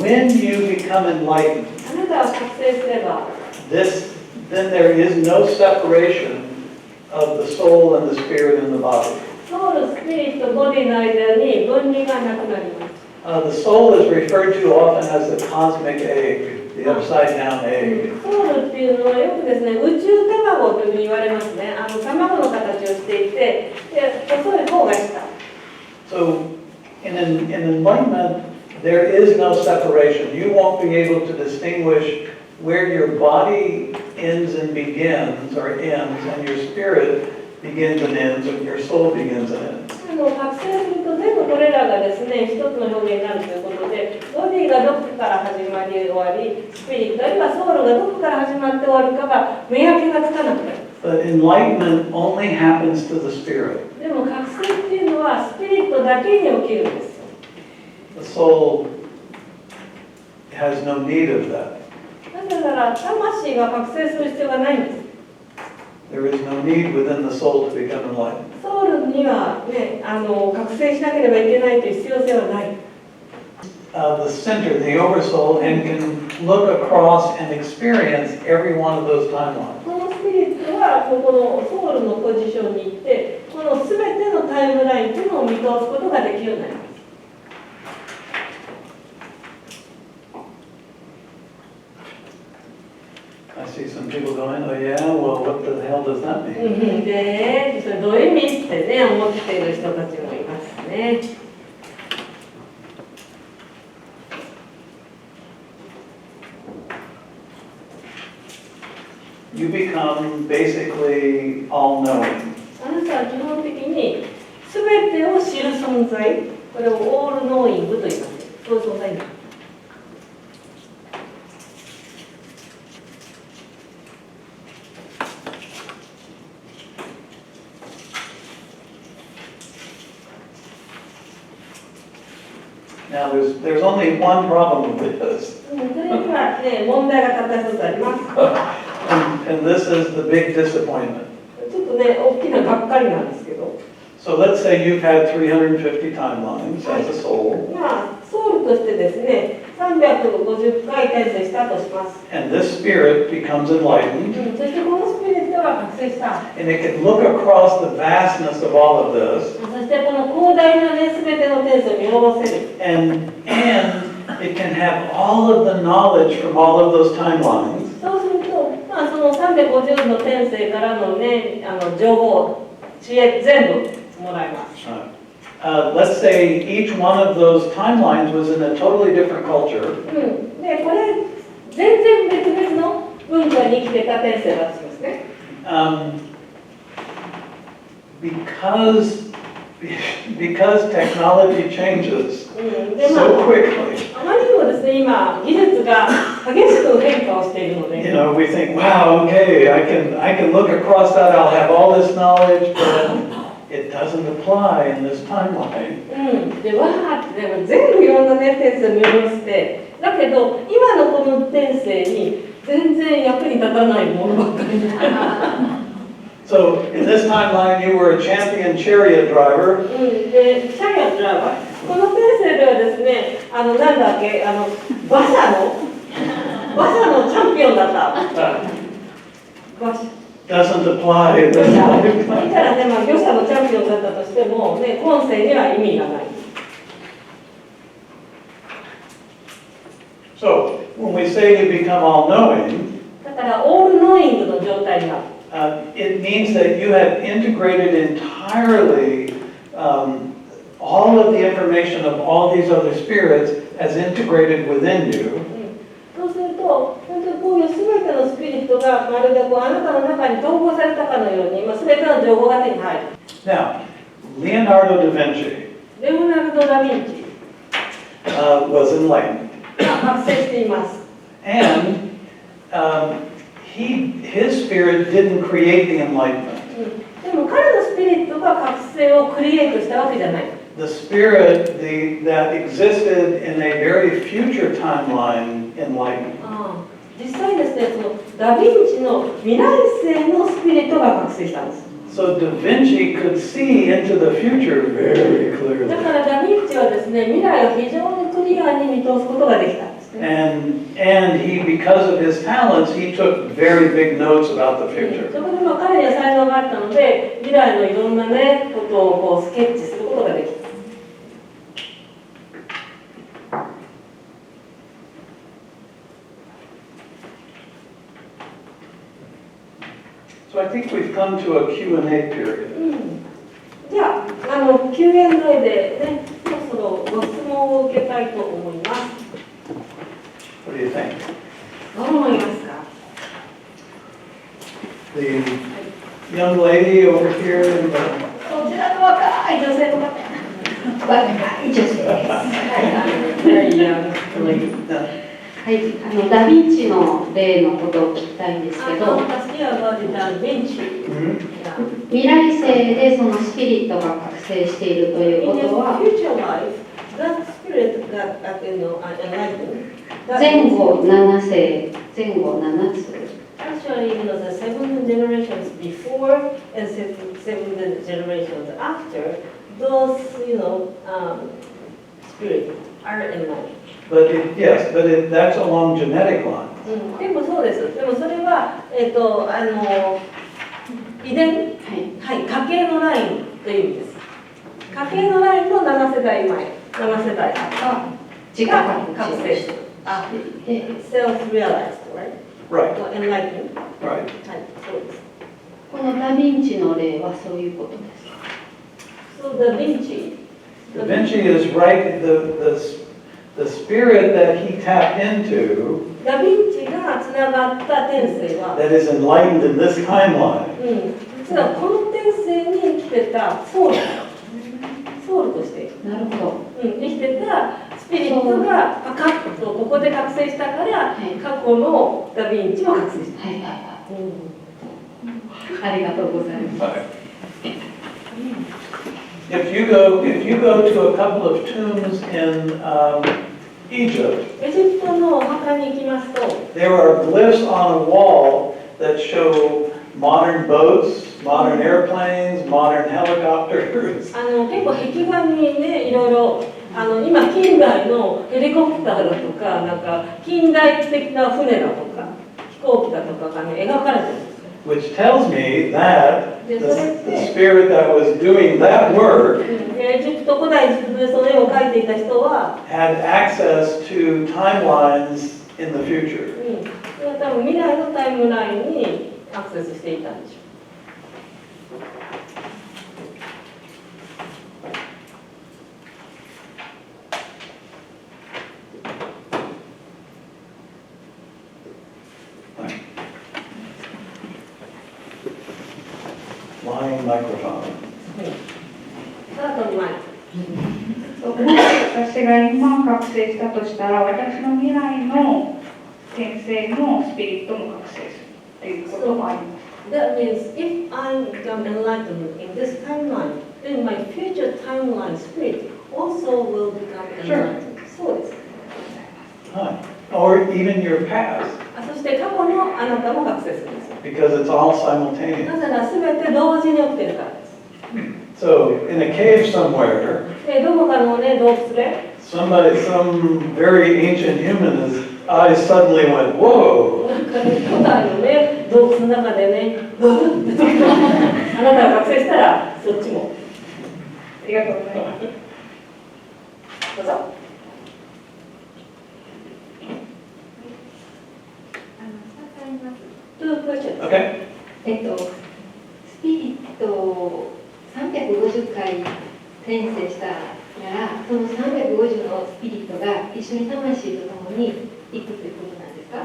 when you become enlightened, あなたは覚醒すれば、 then there is no separation of the soul and the spirit and the body. ソウル、スピリット、ボディの間に分離がなくなります。The soul is referred to often as the cosmic egg, the upside down egg. ソウルっていうのはよくですね、宇宙卵というふうに言われますね。卵の形をしていて、で細い方が下。So in enlightenment, there is no separation. You won't be able to distinguish where your body ends and begins, or ends, and your spirit begins and ends, and your soul begins and ends. 覚醒すると全部これらがですね、一つの表現になるということで、ボディがどこから始まり終わり、スピリットあるいはソウルがどこから始まって終わるかが見分けがつかなくなる。But enlightenment only happens to the spirit. でも覚醒っていうのはスピリットだけに起きるんです。The soul has no need of that. なぜなら魂が覚醒する必要がないんです。There is no need within the soul to become enlightened. ソウルにはね、覚醒しなければいけないという必要性はない。The center, the oversoul, and can look across and experience every one of those timelines. このスピリットはこのソウルのポジションに行って、この全てのタイムラインというのを見通すことができるようになります。I see some people going, oh yeah, well what the hell does that mean? で、それどういう意味ってね、思っている人たちもいますね。You become basically all-knowing. あなたは基本的に全てを知る存在、これをオールノーイングと言います。そういう存在になる。Now there's only one problem with this. それにはね、問題がたった一つあります。And this is the big disappointment. ちょっとね、大きながっかりなんですけど。So let's say you've had 350 timelines as a soul. まあ、ソウルとしてですね、350回転生したとします。And this spirit becomes enlightened. そしてこのスピリットは覚醒した。And it can look across the vastness of all of this. そしてこの広大なね、すべての天性を見下ろせる。And it can have all of the knowledge from all of those timelines. そうすると、まあ、その350の天性からのね、情報、知恵全部もらえます。Let's say each one of those timelines was in a totally different culture. で、これ、全然別々の文化に生きてた天性だとしますね。Because technology changes so quickly. あまりにもですね、今、技術が激しく変化をしているので。You know, we think, wow, okay, I can look across that, I'll have all this knowledge, but it doesn't apply in this timeline. で、わーってでも全部いろんなね、天性を見下ろして、だけど、今のこの天性に全然役に立たないものばっかり。So, in this timeline, you were a champion chariot driver. で、チャリアットライバー。この天性ではですね、なんだっけ、馬車のチャンピオンだった。馬車。Doesn't apply in this timeline. いたらね、まあ、漁者のチャンピオンだったとしても、ね、今世には意味がない。So, when we say you become all-knowing, だから、オールノーイングの状態になる。it means that you have integrated entirely all of the information of all these other spirits as integrated within you. そうすると、本当にこういうすべてのスピリットがまるでこうあなたの中に統合されたかのように、すべての情報が手に入る。Now, Leonardo da Vinci レオナルド・ダ・ヴィンチ was enlightened. 覚醒しています。And his spirit didn't create the enlightenment. でも彼のスピリットが覚醒をクリエイトしたわけじゃない。The spirit that existed in a very future timeline enlightened. 実際ですね、そのダ・ヴィンチの未来世のスピリットが覚醒したんです。So Da Vinci could see into the future very だ clearly. からダ・ヴィンチはですね、未来を非常にクリアに見通すことができたんですね。And he, because of his talents, he took very big notes about the そ future. こで彼には才能があったので、未来のいろんなね、ことをこうスケッチすることができた。So I think we've come to a Q&A period. じゃあ、Q&A でね、そろそろご質問を受けたいと思います。What do you think? どう思いますか？ The young lady over here in the... こちらの若い女性の方。若い女性です。Very young lady. はい、ダ・ヴィンチの例のことを聞きたいんですけど、未来世でそのスピリットが覚醒しているということは、前後7世、前後7つ。Actually, the 7 generations before and 7 generations after, those, spirits are enlightened. That's along genetic lines. でもそうです。でもそれは、遺伝、はい、家系のラインという意味です。家系のラインの7世代前、7世代が覚醒している。self-realized, right? Right. Enlightened. Right. はい、そうです。このダ・ヴィンチの例はそういうことですか？ So Da Vinci. Da Vinci is right. The spirit that he tapped into ダ・ヴィンチがつながった天性は、that is enlightened in this timeline 実はこの天性に生きてたソウルとして、なるほど。生きてたスピリットがパカッとここで覚醒したから、過去のダ・ヴィンチも覚醒した。はいはいはい。ありがとうございます。If you go to a couple of tombs in Egypt, エジプトのお墓に行きますと、 there are glyphs on a wall that show modern boats, modern airplanes, modern helicopters. 結構壁画にね、いろいろ今近代のヘリコプターだとか、なんか近代的な船だとか飛行機だとかがね描かれてるんですよ。Which tells me that the spirit that was doing that work 古代エジプトでその絵を描いていた人は had access to timelines in the future. 多分未来のタイムラインにアクセスしていたんでしょう。Flying microphone. さあ、どうも。私が今覚醒したとしたら、私の未来の転生のスピリットも覚醒するっていうこともあります。That means if I become enlightened in this timeline, then my future timeline spirit also will become enlightened. そうです。Or even your past, そして過去のあなたも覚醒するんですよ。because it's all simultaneous. なぜなら全て同時に起きているからです。So, in a cave somewhere, どこかのね、洞窟で some very ancient human's eyes suddenly went, whoa! 古代のね、洞窟の中でね、あなたが覚醒したら、そっちも。ありがとうございます。どうぞ。Okay? スピリットを350回転生したなら、その350のスピリットが一緒に魂と共に行くということなんですか？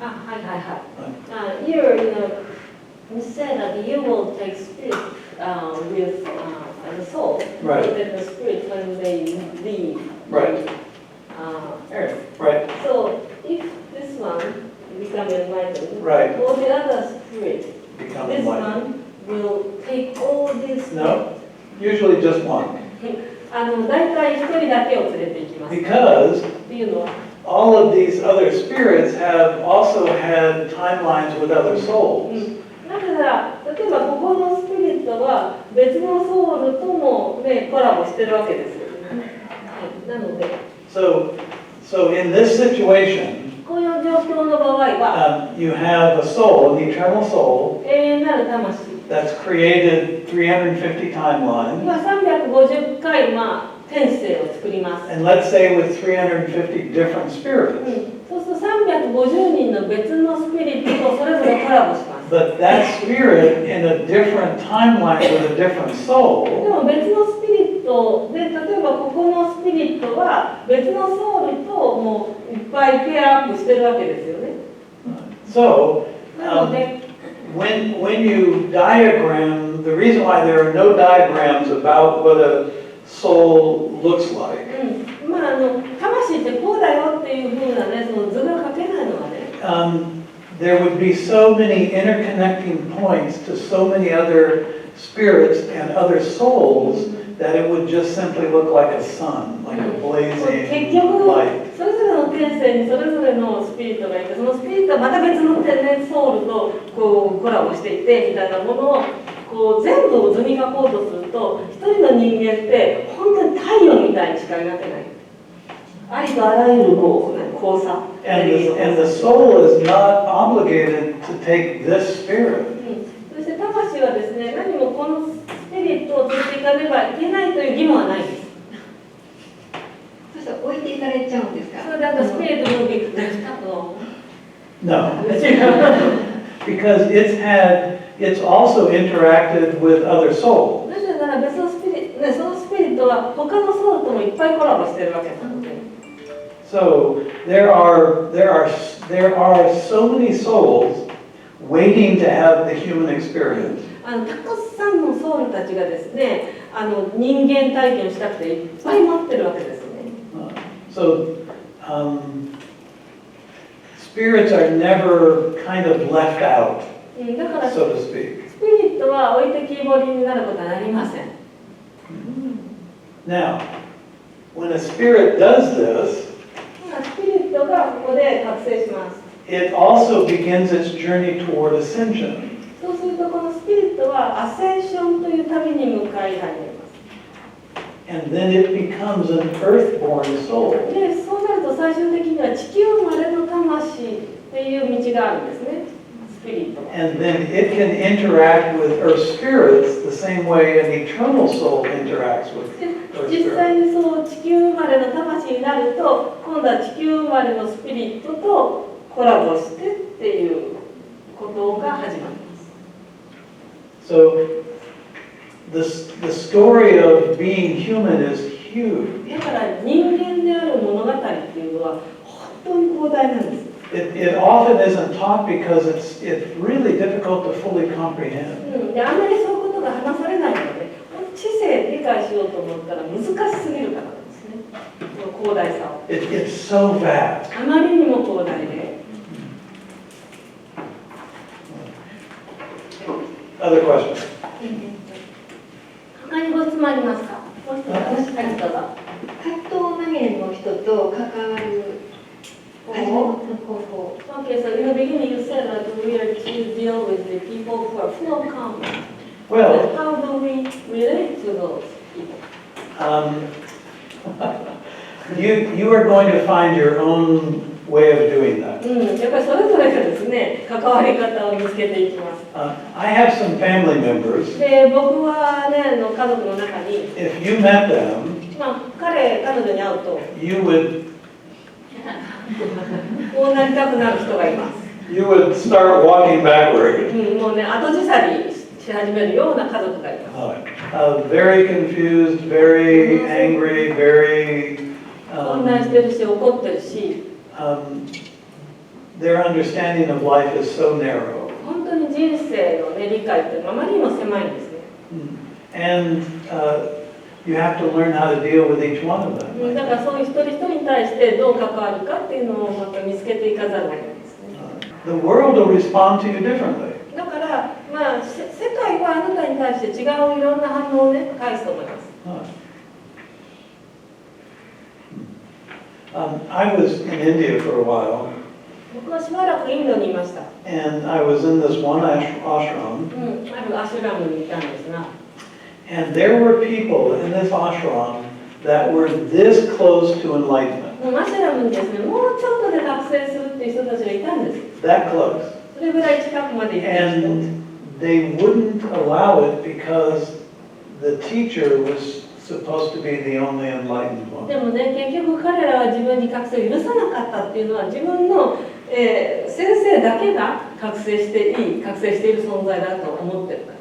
はいはいはい。You said that you will take spirit with the soul, Right. with the spirit when they leave Right. Earth. Right. So if this one become enlightened, Right. all the other spirit, Become this enlightened. one will take all this. No, usually just one. 大体一人だけを連れて行きます。 Because っていうのは、 all of these other spirits have also had timelines with other souls. なだから例えばここのスピリットは別のソウルとも、ね、コラボしてるわけですよね。なので So in this situation, こういう状況の場合は、you have a soul, an eternal soul, 永遠なる魂 that's created 350 timelines, 今350回、転生を作ります。 and let's say with 350 different spirits. そうすると350人の別のスピリットとそれぞれコラボします。 But that spirit in a different timeline with a different で soul も別のスピリットで、例えばここのスピリットは別のソウルともういっぱいペアアップしてるわけですよね。 So, なので、 when you diagram, the reason why there are no diagrams about what a soul looks like, 魂ってこうだよっていう風なね、その図が書けないのはね、there would be so many interconnecting points to so many other spirits and other souls that it would just simply look like a sun, like a 結 blazing 局 light. それぞれの天性にそれぞれのスピリットがいて、そのスピリットはまた別の天然ソウルとこうコラボしていてみたいなものをこう全部を図に書こうとすると、一人の人間って本当に太陽みたいにしか描けない。ありとあらゆるこう交差。And the soul is not obligated to take this spirit. そして魂はですね、何もこのスピリットを連れていかねばいけないという義務はないんです。そして置いていかれちゃうんですか？それであとスピリットの動きNo, because it's also interacted with other souls. なぜなら別のスピリット、ね、そのスピリットは他のソウルともいっぱいコラボしてるわけなので。So there are so many souls waiting to have the human experience. たくさんのソウルたちがですね、人間体験をしたくていっぱい待ってるわけですね。So spirits are never kind of left out, だから so to speak. スピリットは置いてきぼりになることはなりません。Now, when a spirit does this, スピリットがここで覚醒します。 it also begins its journey toward ascension. そうするとこのスピリットはアセンションという旅に向かい始めます。 And then it becomes an earthborn soul. で、そうなると最終的には地球生まれの魂っていう道があるんですね。スピリットは。 And then it can interact with earth spirits the same way an eternal soul interacts with で earth 実際 spirits. にそう地球生まれの魂になると、今度は地球生まれのスピリットとコラボしてっていうことが始まります。 So the story of being human is huge. だから人間である物語っていうのは本当に広大なんです。 It often isn't taught because it's really difficult to fully comprehend. であんまりそういうことが話されないので、知性理解しようと思ったら難しすぎるからなんですね。この広大さを。It's so vast. あまりにも広大で。 Other questions? 他にご質問ありますか？もう一つ、はい、どうぞ。葛藤まみれの人と関わる始めの方法。 Okay, so in the beginning you said that we are to deal with the people who are full of conflict. Well, But how do we relate to those people? you are going to find your own way of doing that. やっぱりそれぞれがですね、関わり方を見つけていきます。I have some family members. で、僕はね、家族の中に、 If you met them, 彼女に会うと、 you would こうなりたくなる人がいます。start walking backward. もうね、後ずさりし始めるような家族がいます。Very confused, very angry, very. 混乱してるし、怒ってるし。Their understanding of life is so narrow. 本当に人生の、ね、理解ってあまりにも狭いんですね。And you have to learn how to deal with each one of them. だからそういう一人一人に対してどう関わるかっていうのをまた見つけていかざるを得ないですね。The world will respond to you differently. だから、世界はあなたに対して違ういろんな反応をね、返すと思います。I was in India for a while. 僕はしばらくインドにいました。 and I was in this one ashram, あるアシュラムにいたんですが、 and there were people in this ashram that were this close to enlightenment, アシュラムにですね、もうちょっとで覚醒するっていう人たちがいたんです。 that close. それぐらい近くまで行ってる人。 And they wouldn't allow it because the teacher was supposed to be the only enlightened で one. もね、結局彼らは自分に覚醒を許さなかったっていうのは、自分の、先生だけが覚醒している存在だと思ってるから。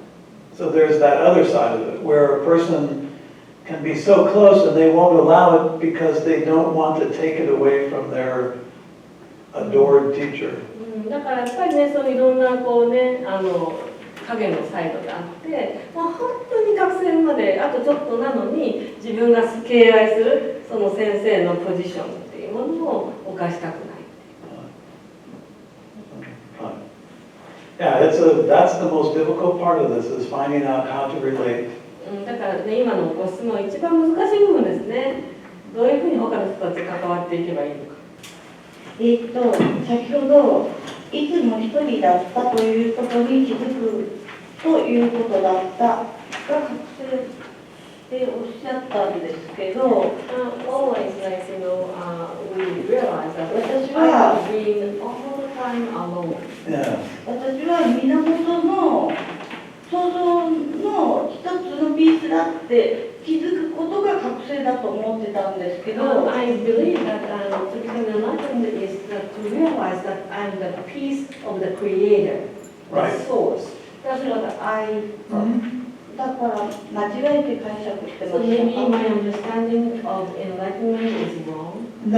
So there's that other side of it, where a person can be so close and they won't allow it because they don't want to take it away from their adored teacher. だからやっぱりね、そういろんなこうね、影のサイドがあって、もう本当に覚醒まであとちょっとなのに、自分が敬愛するその先生のポジションっていうものを犯したくない。 Yeah, that's the most difficult part of this, is finding out how to relate. だからね、今のご質問一番難しい部分ですね。どういうふうに他の人たちと関わっていけばいいのか。先ほどいつも一人だったということに気づくということだったが覚醒っておっしゃったんですけど、Always like, we realize that 私は I've been all the time alone. Yeah. 私は源の創造の一つのピースだって気づくことが覚醒だと思ってたんですけど、 I believe that to become enlightened is that to realize that I'm the piece of the creator, Right. the source. That's what I thought. だから間違えて解釈してま So し maybe た my understanding of enlightenment is wrong. No,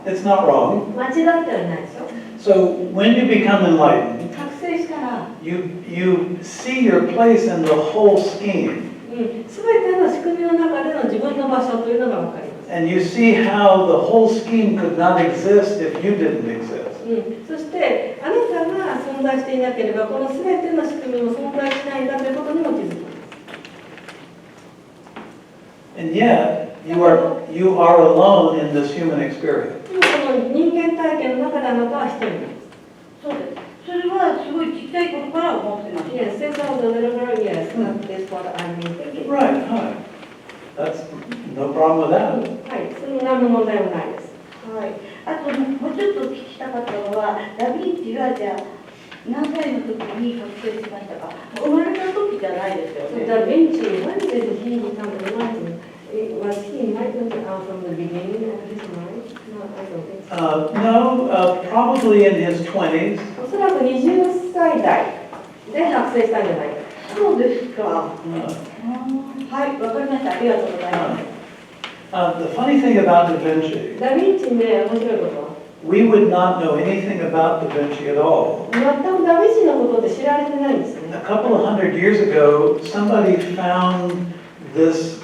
it's not wrong. 間違ってはないでしょ。 So when you become enlightened, 覚醒したら、you see your place in the whole scheme, すべての仕組みの中での自分の場所というのが分かります。 and you see how the whole scheme could not exist if you didn't exist. そしてあなたが存在していなければこのすべての仕組みも存在しないんだということにも気づきます。 And yet, you are alone in this human experience. でもこの人間体験の中であなたは一人なんです。そうです。それはすごいちっちゃい頃から思ってました。 Yes, since I was a little girl, yes, that is what I've been thinking. Right, right. That's no problem with that. はい、それも何の問題もないです。はい、あともうちょっと聞きたかったのは、ダ・ヴィンチがじゃあ何歳の時に覚醒しましたか。生まれた時じゃないですよ So ね。 Da Vinci, when did he become enlightened? Was he enlightened from the beginning of his life? No, I don't think so. No, probably in his 20s. おそらく20歳代で覚醒したんじゃないか。そうですか。 Uh, はい、わかりました。ありがとうございます。the funny thing about Da Vinci, ダ・ヴィンチね、面白いことは、 we would not know anything about Da Vinci at all. 全くダ・ヴィンチのことで知られてないんですね。 A couple of hundred years ago, somebody found this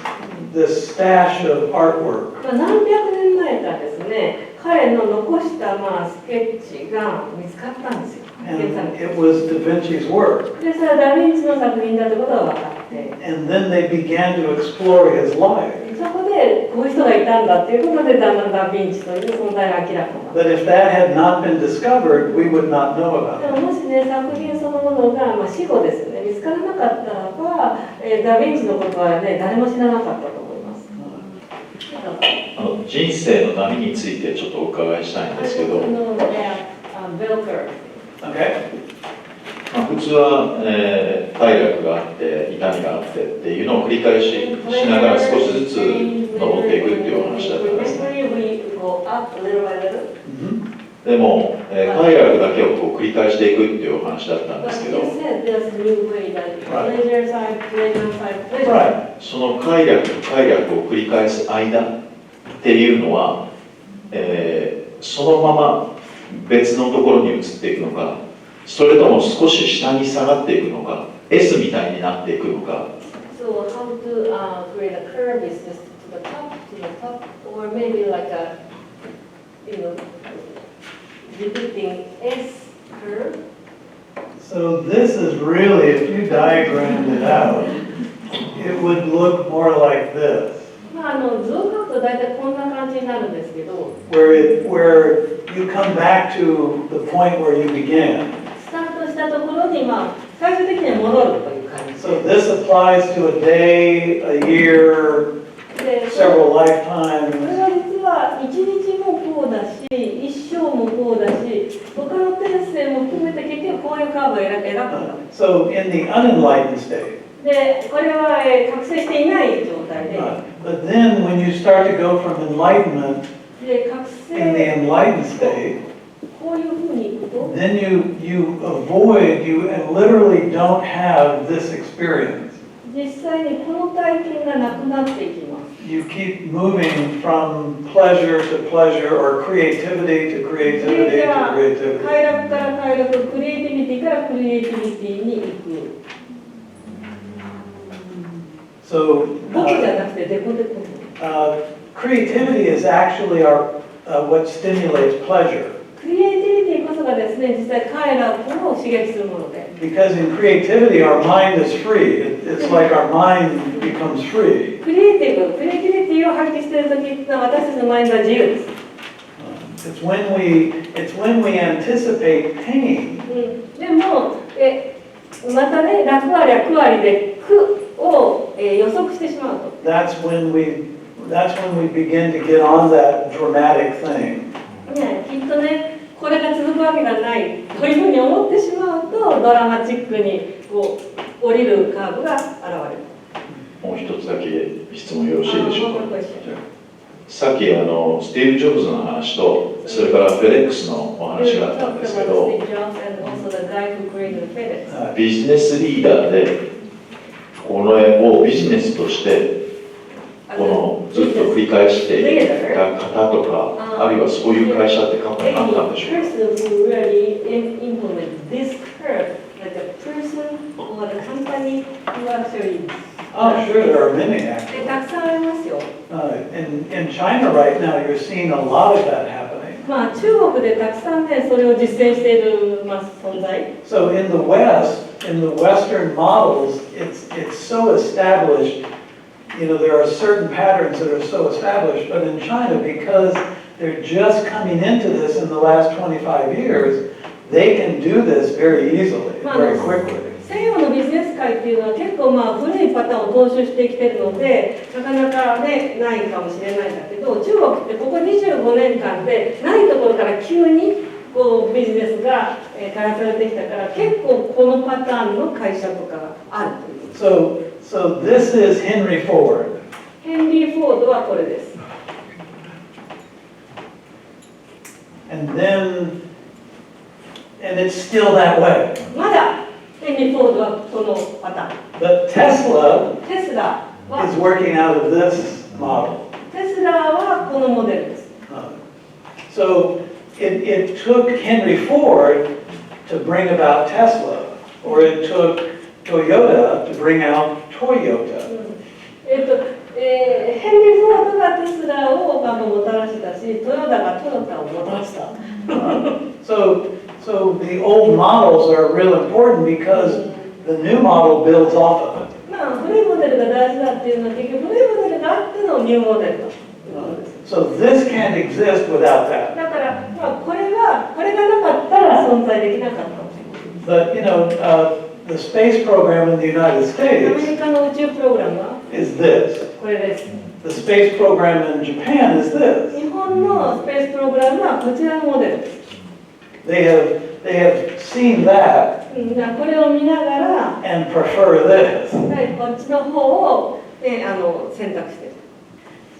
stash of artwork. 何百年前かですね、彼の残したスケッチが見つかったんですよ。発見され And て。 it was Da Vinci's work. で、それはダ・ヴィンチの作品だということが分かって、 And then they began to explore his life. そこでこういう人がいたんだっていうことでだんだんダ・ヴィンチという存在が明らかになった。 But if that had not been discovered, we would not know で about it. ももしね、作品そのものが、死後ですね、見つからなかったらば、ダ・ヴィンチのことはね、誰も知らなかったと思います。人生の波についてちょっとお伺いしたいんですけど、Okay? 普通は、快楽があって痛みがあってっていうのを繰り返しながら少しずつ登っていくっていうお話だったんですね。 Mhm. でも、快楽だけをこう繰り返していくっていうお話だったんですけど、 Right. その快楽と快楽を繰り返す間っていうのは、そのまま別のところに移っていくのか、それとも少し下に下がっていくのか、S みたいになっていくのか。 So how to create a curve is just to the top, or maybe like a, depicting S curve. So this is really, if you diagrammed it out, it would look more like this, 図を描くと大体こんな感じになるんですけど、 where you come back to the point where you began. スタートしたところに、最終的には戻るという感じ So this applies to a day, a year, で、 several これ lifetimes. は実は一日もこうだし、一生もこうだし、他の転生も含めて結局こういうカーブを選ぶんだ。 So in the unenlightened state, で、これは覚醒していない状態で、 but then when you start to go from enlightenment で、覚 in the 醒、 enlightened state, こういうふうにいくと、 then you avoid, you literally don't have this experience. 実際にこの体験がなくなっていきます。 You keep moving from pleasure to pleasure or creativity to creativity to creativity. 快楽から快楽、クリエイティビティからクリエイティビティに行く。 So 僕じゃなくてデコデコ。 creativity is actually what stimulates pleasure. クリエイティビティこそがですね、実際快楽を刺激するもので。 Because in creativity, our mind is free. It's like our mind becomes free. クリエイティビティを発揮しているときって私たちのマインドは自由です。 It's when we anticipate pain でも、またね、楽ありゃ苦ありで苦を、予測してしまうと。 that's when we begin to get on that dramatic thing. ね、きっとね、これが続くわけがないというふうに思ってしまうと、ドラマチックにこう降りるカーブが現れる。もう一つだけ質問よろしいでしょうか。これさっきスティーブ・ジョブズの話と、それからフェデックスのお話があったんですけど、ビジネスリーダーでこのをビジネスとしてこのずっと繰り返していた方とか、あるいはそういう会社って過去にあったんでしょうか。Oh, sure, there are many actually. たくさんありますよ。 In China right now, you're seeing a lot of that happening. 中国でたくさんね、それを実践している、存在。 So in the West, in the Western models, it's so established. You know, there are certain patterns that are so established, but in China, because they're just coming into this in the last 25 years, they can do this very easily, very quickly. 西洋のビジネス界っていうのは結構古いパターンを踏襲してきてるのでなかなかねないかもしれないんだけど、中国ってここ25年間でないところから急にこうビジネスが開発されてきたから、結構このパターンの会社とかがあるという。 So this is Henry Ford. ヘンリー・フォードはこれです。 And it's still that way. まだヘンリー・フォードはこのパターン。 But Tesla テスラ is は working out of this model. テスラはこのモデルです。 So it took Henry Ford to bring about Tesla, or it took Toyota to bring out Toyota. ヘンリー・フォードがテスラをもたらしたし、トヨタがトヨタをもたらした。 So the old models are real important because the new model builds off of it. 古いモデルが大事だっていうのは結局古いモデルがあってのニューモデルということです。 So this can't exist without that. だからこれがなかったら存在できなかったかもしれない。 But you know, the space program in the United アメ States リカの宇宙プログラムは is this. これです。 The space program in Japan is this. 日本のスペースプログラムはこちらのモデルです。 They have seen that これを見ながら、 and prefer this. こっちの方を、選択している。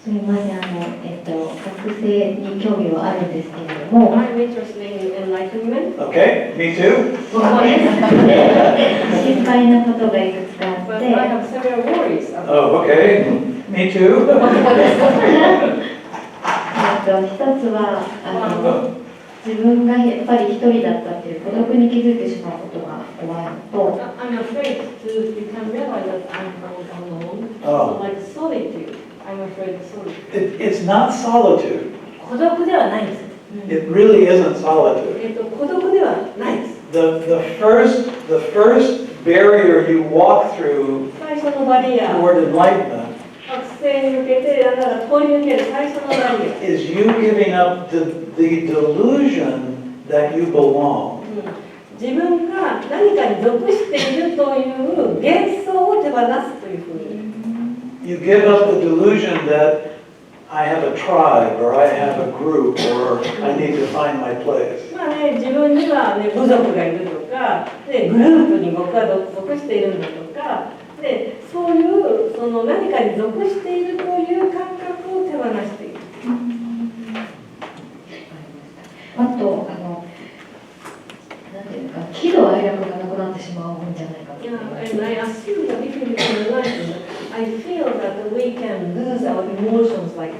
すみません、覚醒に興味はあるんですけれども、 I'm interested in enlightenment. Okay, me too. 僕も心配なことがいくつかあ But っ I て、 have several worries. Oh, okay. Me too. 一つは自分がやっぱり一人だったっていう孤独に気づいてしまうことが怖いのと、 I'm afraid to become realize that I'm alone. Oh. So like solitude. I'm afraid of solitude. It's not solitude. 孤独ではないんです。 It really isn't solitude. 孤独ではないです。 The first barrier you walk through 最初のバリア、 toward enlightenment 醒に向けてだから通り抜ける最初のライン is you giving up the delusion that you belong. 自分が何かに属しているという幻想を手放すというふうに You give up the delusion that I have a tribe or I have a group or I need to find my place. まあね、自分には、ね、部族がいるとか、でグループに僕は属しているんだとかでそういうその何かに属しているという感覚を手放している。あとなんていうか喜怒哀楽がなくなってしまうんじゃないかと。And I assume that if we become enlightened, I feel that we can lose our emotions like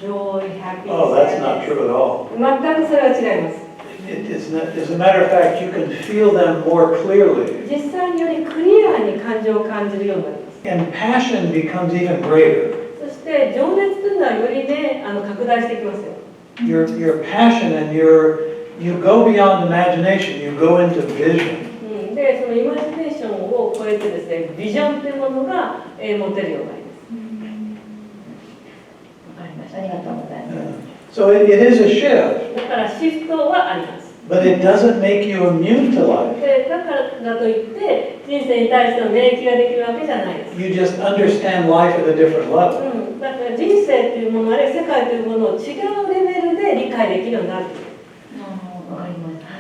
joy, happiness. Oh, that's not true at all. 全くそれは違います。As a matter of fact, you can feel them more clearly. 実際によりクリアに感情を感じるようになります。And passion becomes even greater. そして情熱というのはよりね、拡大していきますよ。Your passion and you go beyond imagination, you go into vision. で、そのイマジネーションを超えてですね、ビジョンというものが、持てるようになります。わかりました。ありがとうございます。So it is a shift, だからシフトはあります。but it doesn't make you immune to life. で、だからだといって人生に対しての免疫ができるわけじゃないです。You just understand life at a different level. だから人生というものあるいは世界というものを違うレベルで理解できるようになる。わかりました。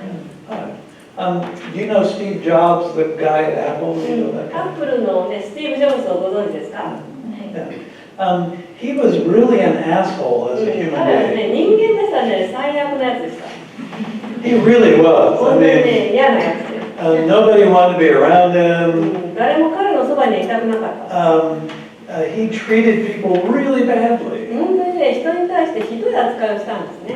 Do you know Steve Jobs, the guy at Apple? You know that ア guy? ップルのね、スティーブ・ジョブズをご存知ですか？ Yeah. He was really an asshole as a human 彼は being. ね、人間でしたね、最悪なやつでした。 He really was. 本 I 当に mean, ね、嫌なやつで。nobody wanted to be around him. 誰も彼のそばにいたくなかった。He treated people really badly. 本当にね、人に対してひどい扱いをしたんですね。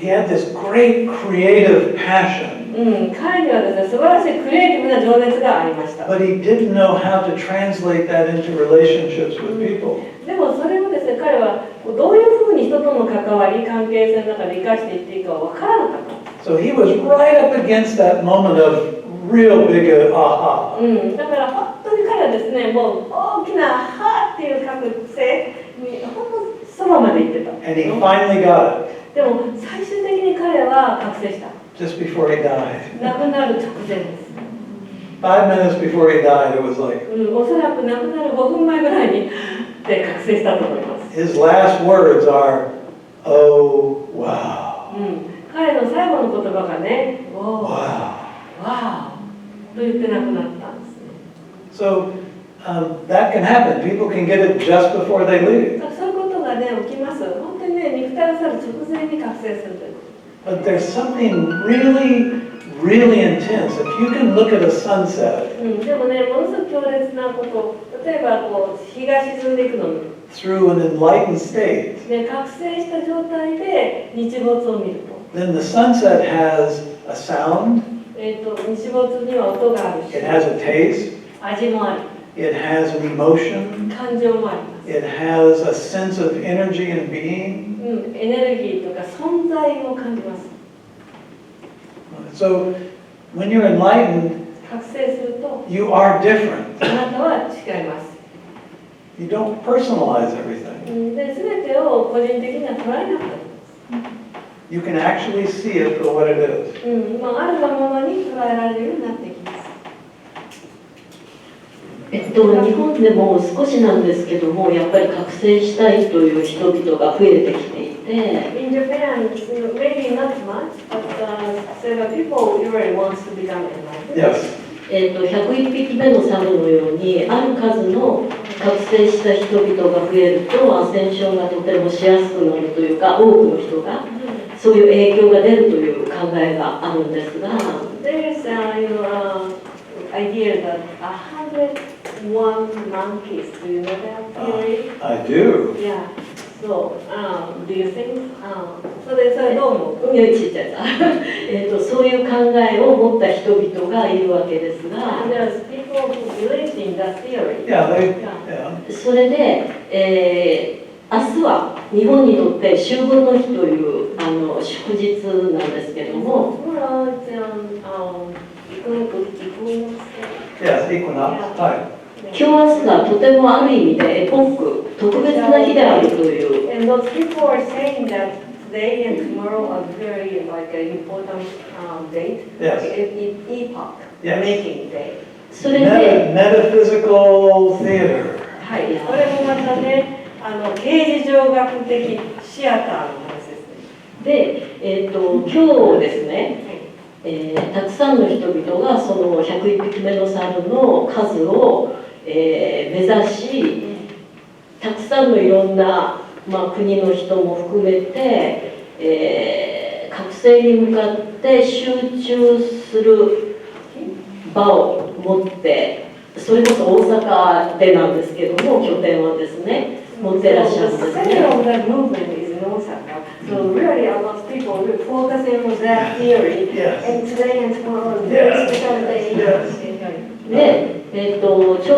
He had this great creative passion. 彼にはですね、素晴らしいクリエイティブな情熱がありました。 But he didn't know how to translate that into relationships with people. でもそれをですね、彼はどういうふうに人との関わり、関係性の中で生かしていっていいかわからなかった。 So he was right up against that moment of real big aha. だから本当に彼はですね、もう大きなはーっていう覚醒にほんのそばまで行ってた。 And he finally got it でも最終的に彼は覚醒した。 just before he died. 亡くなる直前です。 5 minutes before he died, it was like おそらく亡くなる5分前ぐらいにで覚醒したと思います。 his last words are, "Oh wow, 彼の最後の言葉がね、わ wow." あと言って亡くなったんですね。 So that can happen. People can get it just before they leave. そういうことがね起きます。本当にね肉体を去る直前に覚醒するという。 But there's something really intense. If you can look at a sunset でもねものすごく強烈なこと。例えばこう日が沈んでいくのに。 through an enlightened state, で覚醒した状態で日没を見ると。 then the sunset has a sound, 日没には音があるし、 it has a taste, 味もある、 it has an emotion, 感情もあります。 it has a sense of energy and being. エネルギーとか存在を感じます。 So when you're enlightened, 覚醒すると you are different. あなたは違います。 You don't personalize everything. で全てを個人的には捉えなくても。 You can actually see it for what it is. あるがままに捉えられるようになっていきます。日本でも少しなんですけども、やっぱり覚醒したいという人々が増えてきていて、In Japan, maybe not much, but several people really want to become enlightened. Yes. 101匹目のサルのように、ある数の覚醒した人々が増えると、アセンションがとてもしやすくなるというか、多くの人がそういう影響が出るという考えがあるんですが、There is idea that 101 monkeys, do you know that theory? I do. Yeah. So, do you think? それどう思う？ちっちゃいそういう考えを持った人々がいるわけですが、There's people who believe in that theory. Yeah, yeah. それで、明日は日本にとって秋分の日という祝日なんですけども、Tomorrow it's equinox. Yes, equinox. Hi. Yeah. 今日明日がとてもある意味でエポック、特別な日であるという。And those people are saying that today and tomorrow are very like an important date, Yes. epoch Yes. making day. それで、 Metaphysical theater. はい、これもまたね、形而上学的シアターの話ですね。で、今日ですね、たくさんの人々がその101匹目の猿の数を、目指し、たくさんのいろんな、国の人も含めて、覚醒に向かって集中する場を持って、それこそ大阪でなんですけども、拠点はですね、持ってらっしゃるんです The center of that movement is in Osaka. So really a lot of people are focusing on that theory. Yes. And today and tomorrow is very special day. Yes. で、ちょ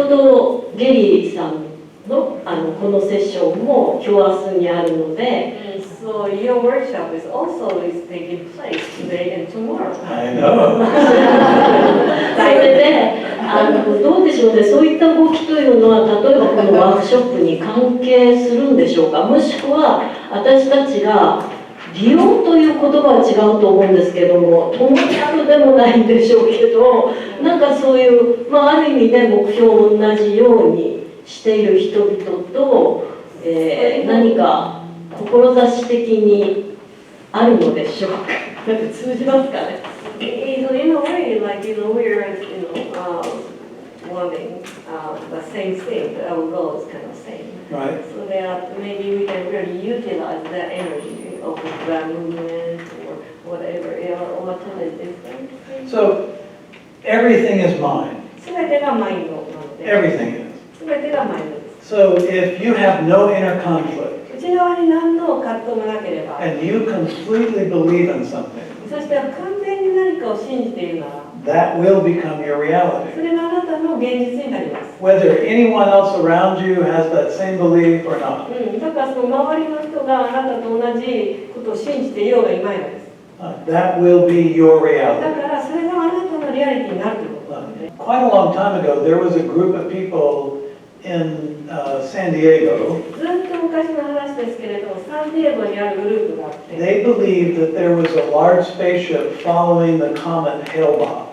うどゲリーさんの、このセッションも今日明日にあるので、And so your workshop is also taking place today and tomorrow. I know. それでどうでしょうね、そういった動きというのは例えばこのワークショップに関係するんでしょうか、もしくは私たちが利用という言葉は違うと思うんですけども、友達でもないんでしょうけど、なんかそういう、ある意味で目標を同じようにしている人々と、何か志的にあるのでしょうか。なんか通じますかね。So in a way, like we're wanting the same thing. Our goal is kind of same. Right. So that maybe we can really utilize that energy of the movement or whatever, or what is different. So everything is mind. 全てがマインドなので。 Everything is. 全てがマインドです。 So if you have no inner conflict 内側に何の葛藤もなければ、 and you completely believe in something, そして完全に何かを信じているなら、 that will become your そ reality. れがあなたの現実になります。 Whether anyone else around you has that same belief or not. だからその周りの人があなたと同じことを信じていようがいまいがです。 That will be your だ reality. からそれがあなたのリアリティになるということなので。 Quite a long time ago, there was a group of people in San Diego. ずっと昔の話ですけれども、サンディエゴにあるグループがあって、 They believed that there was a large spaceship following the comet Hale-Bopp.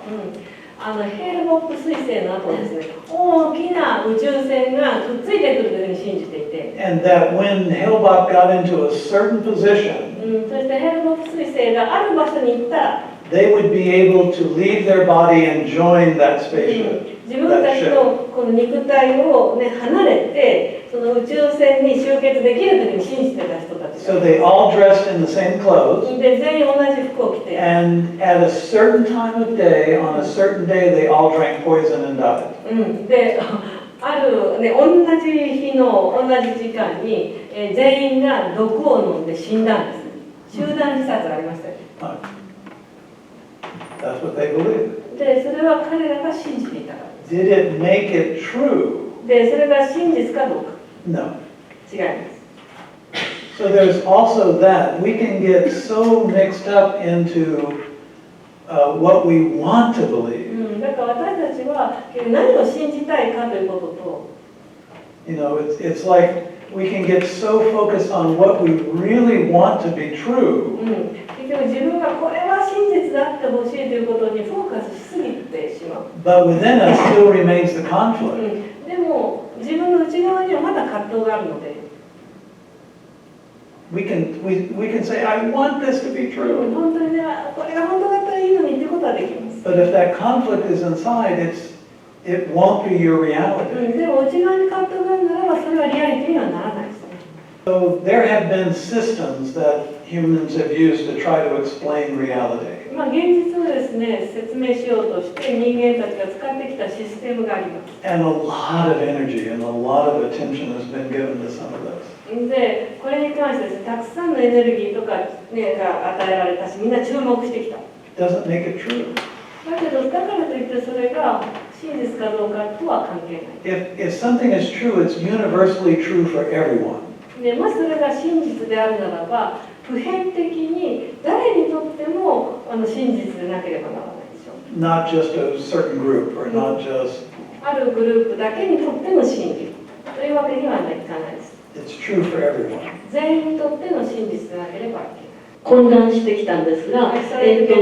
ヘールボップ彗星の後ですね、大きな宇宙船がくっついてくるというふうに信じていて、 And that when Hale-Bopp got into a certain position, そしてヘールボップ彗星がある場所に行ったら、 they would be able to leave their body and join that spaceship, 自分たち that のこの肉体を、離れて、その宇宙船に集結できるというふうに信じてた人たち So they all dressed in the same clothes, で、全員同じ服を着て、 and at a certain time of day, on a certain day, they all drank poison and died. で、ある、同じ日の同じ時間に、全員が毒を飲んで死んだんです。集団自殺がありましたよ。 That's what they believed. で、それは彼らが信じていたからです。 Did it make it true? で、それが真実かどうか。 No. 違います。 So there's also that. We can get so mixed up into what we want to believe. だから私たちは何を信じたいかということと、You know, it's like we can get so focused on what we really want to be true. 結局自分がこれは真実だってほしいということにフォーカスしすぎてしまう。 But within us still remains the conflict. でも自分の内側にはまだ葛藤があるので、 We can say, I want this to be true. 本当にね、これが本当だったらいいのにってことはできます。 But if that conflict is inside, it won't be your reality. でも内側に葛藤があるならばそれはリアリティにはならないですね。 So there have been systems that humans have used to try to explain reality. 現実をですね、説明しようとして人間たちが使ってきたシステムがあります。 And a lot of energy and a lot of attention has been given to some of this. で、これに関してですね、たくさんのエネルギーとか、が与えられたし、みんな注目してきた。 Doesn't make it true. だけど、だからといってそれが真実かどうかとは関係ない。 If something is true, it's universally true for everyone. で、もしそれが真実であるならば、普遍的に誰にとっても真実でなければならないでしょう。Not just a certain group or not just ああるグループだけにとっての真理というわけにはいかないです。It's true for everyone. 全員にとっての真実でなければいけない。混乱してきたんですが、 I started to get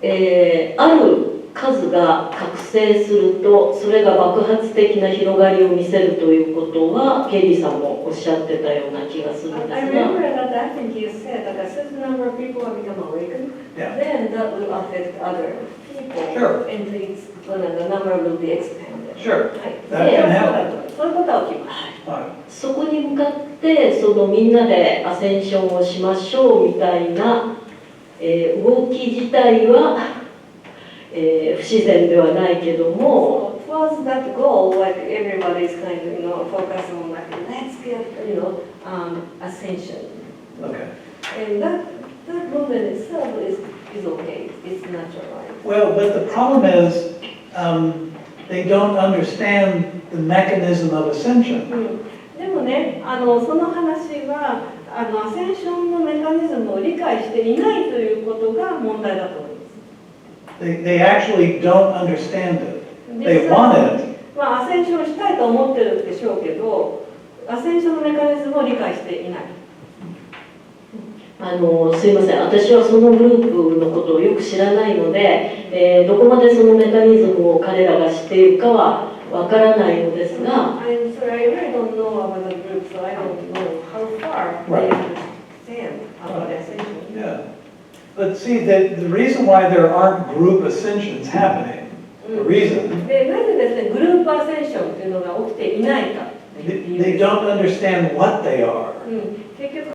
confused. ある数が覚醒するとそれが爆発的な広がりを見せるということはケリーさんもおっしゃってたような気がするんで I すが、 remember that I think you said that a certain number of people have become awakened, Yeah. then that will affect other people, Sure. and the number will be expanded. Sure. はい、 That can happen. そういうことは起きます。はい。そこに向かってそのみんなでアセンションをしましょうみたいな、動き自体は、不自然ではないけども、 So towards that goal, like everybody is kind of, focused on like, let's get, ascension. Okay. And that movement itself is okay. It's natural, right? Well, but the problem is, they don't understand the mechanism of ascension. でもね、その話はアセンションのメカニズムを理解していないということが問題だと思います。They actually don't understand it. They want it. まあ、アセンションしたいと思ってるでしょうけど、アセンションのメカニズムを理解していない。すいません、私はそのグループのことをよく知らないので、どこまでそのメカニズムを彼らが知っているかはわからないのですが、 I'm sorry, I really don't know about the group, so I don't know how far they understand about the ascension. Yeah. But see, the reason why there aren't group ascensions happening, the reason, で、なぜですね、グループアセンションというのが起きていないかっていう they don't understand what they are.